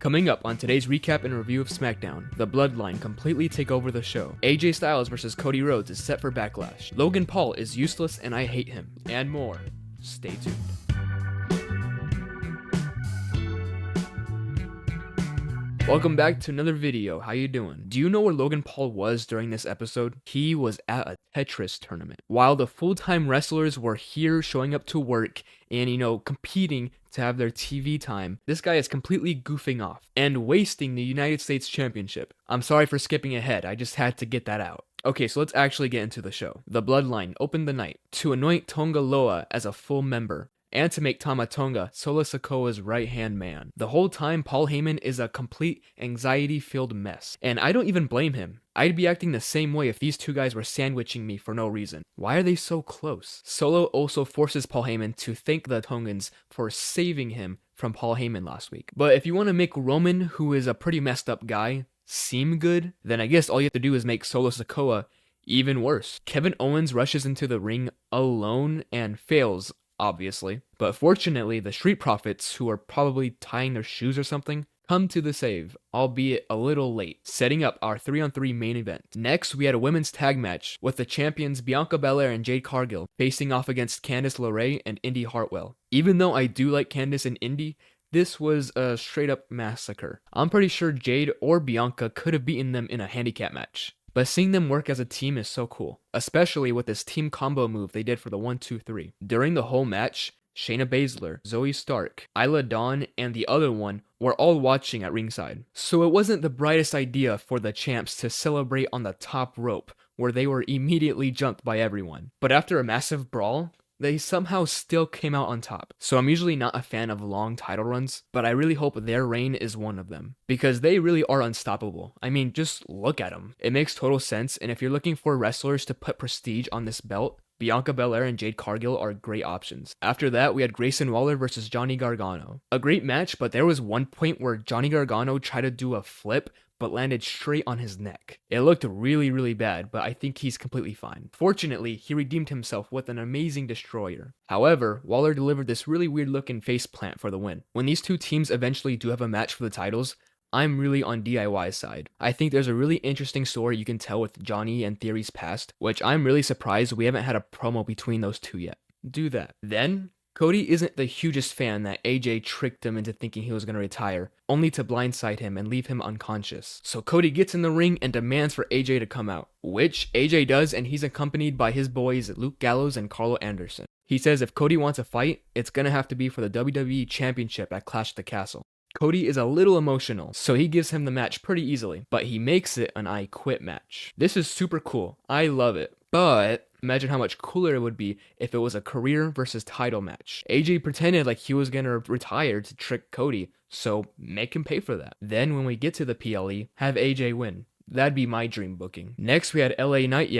Coming up on today's recap and review of SmackDown, the Bloodline completely take over the show. AJ Styles vs Cody Rhodes is set for Backlash. Logan Paul is useless and I hate him. And more. Stay tuned. Welcome back to another video. How you doing? Do you know where Logan Paul was during this episode? He was at a Tetris tournament. While the full-time wrestlers were here showing up to work and, competing to have their TV time, this guy is completely goofing off and wasting the United States Championship. I'm sorry for skipping ahead. I just had to get that out. Okay, so let's actually get into the show. The Bloodline opened the night to anoint Tonga Loa as a full member, and to make Tama Tonga Solo Sikoa's right-hand man. The whole time, Paul Heyman is a complete anxiety-filled mess, and I don't even blame him. I'd be acting the same way if these two guys were sandwiching me for no reason. Why are they so close? Solo also forces Paul Heyman to thank the Tongans for saving him from Paul Heyman last week. But if you want to make Roman, who is a pretty messed up guy, seem good, then I guess all you have to do is make Solo Sikoa even worse. Kevin Owens rushes into the ring alone and fails, obviously. But fortunately, the Street Profits, who are probably tying their shoes or something, come to the save, albeit a little late, setting up our 3-on-3 main event. Next, we had a women's tag match with the champions Bianca Belair and Jade Cargill facing off against Candice LeRae and Indi Hartwell. Even though I do like Candice and Indi, this was a straight up massacre. I'm pretty sure Jade or Bianca could have beaten them in a handicap match. But seeing them work as a team is so cool, especially with this team combo move they did for the 1-2-3. During the whole match, Shayna Baszler, Zoe Stark, Isla Dawn, and the other one were all watching at ringside. So it wasn't the brightest idea for the champs to celebrate on the top rope, where they were immediately jumped by everyone. But after a massive brawl, they somehow still came out on top. So I'm usually not a fan of long title runs, but I really hope their reign is one of them, because they really are unstoppable. I mean, just look at them. It makes total sense, and if you're looking for wrestlers to put prestige on this belt, Bianca Belair and Jade Cargill are great options. After that, we had Grayson Waller versus Johnny Gargano. A great match, but there was one point where Johnny Gargano tried to do a flip, but landed straight on his neck. It looked really, really bad, but I think he's completely fine. Fortunately, he redeemed himself with an amazing destroyer. However, Waller delivered this really weird looking face plant for the win. When these two teams eventually do have a match for the titles, I'm really on DIY's side. I think there's a really interesting story you can tell with Johnny and Theory's past, which I'm really surprised we haven't had a promo between those two yet. Do that. Then, Cody isn't the hugest fan that AJ tricked him into thinking he was going to retire, only to blindside him and leave him unconscious. So Cody gets in the ring and demands for AJ to come out, which AJ does, and he's accompanied by his boys Luke Gallows and Carlo Anderson. He says if Cody wants a fight, it's going to have to be for the WWE Championship at Clash at the Castle. Cody is a little emotional, so he gives him the match pretty easily, but he makes it an I Quit match. This is super cool. I love it. But imagine how much cooler it would be if it was a career versus title match. AJ pretended like he was gonna retire to trick Cody, so make him pay for that. Then when we get to the PLE, have AJ win. That'd be my dream booking. Next, we had LA Knight,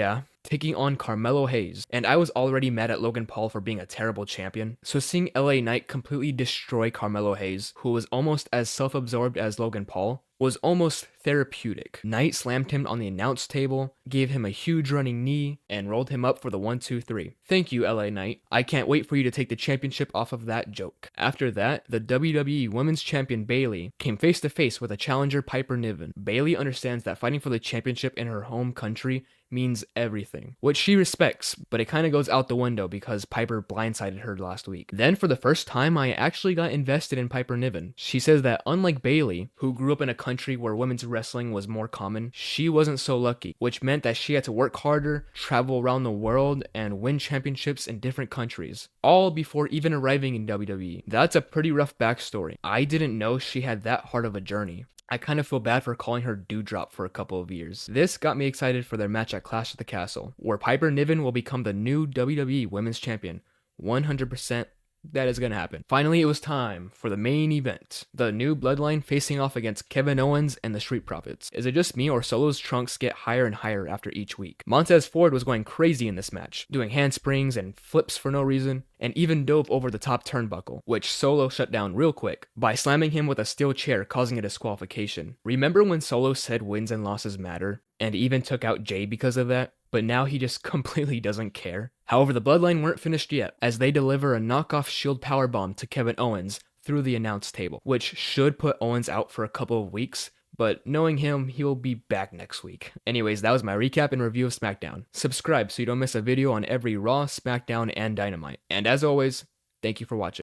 taking on Carmelo Hayes. And I was already mad at Logan Paul for being a terrible champion. So seeing LA Knight completely destroy Carmelo Hayes, who was almost as self-absorbed as Logan Paul, was almost therapeutic. Knight slammed him on the announce table, gave him a huge running knee, and rolled him up for the 1-2-3. Thank you, LA Knight. I can't wait for you to take the championship off of that joke. After that, the WWE Women's Champion Bayley came face to face with a challenger Piper Niven. Bayley understands that fighting for the championship in her home country means everything, which she respects, but it kind of goes out the window because Piper blindsided her last week. Then for the first time, I actually got invested in Piper Niven. She says that unlike Bayley, who grew up in a country where women's wrestling was more common, she wasn't so lucky, which meant that she had to work harder, travel around the world, and win championships in different countries, all before even arriving in WWE. That's a pretty rough backstory. I didn't know she had that hard of a journey. I kind of feel bad for calling her Dewdrop for a couple of years. This got me excited for their match at Clash at the Castle, where Piper Niven will become the new WWE Women's Champion. 100% that is going to happen. Finally, it was time for the main event. The new Bloodline facing off against Kevin Owens and the Street Profits. Is it just me or Solo's trunks get higher and higher after each week? Montez Ford was going crazy in this match, doing handsprings and flips for no reason, and even dove over the top turnbuckle, which Solo shut down real quick by slamming him with a steel chair, causing a disqualification. Remember when Solo said wins and losses matter, and even took out Jay because of that? But now he just completely doesn't care. However, the Bloodline weren't finished yet, as they deliver a knockoff Shield powerbomb to Kevin Owens, through the announce table, which should put Owens out for a couple of weeks, but knowing him, he'll be back next week. Anyways, that was my recap and review of SmackDown. Subscribe so you don't miss a video on every Raw, SmackDown, and Dynamite. And as always, thank you for watching.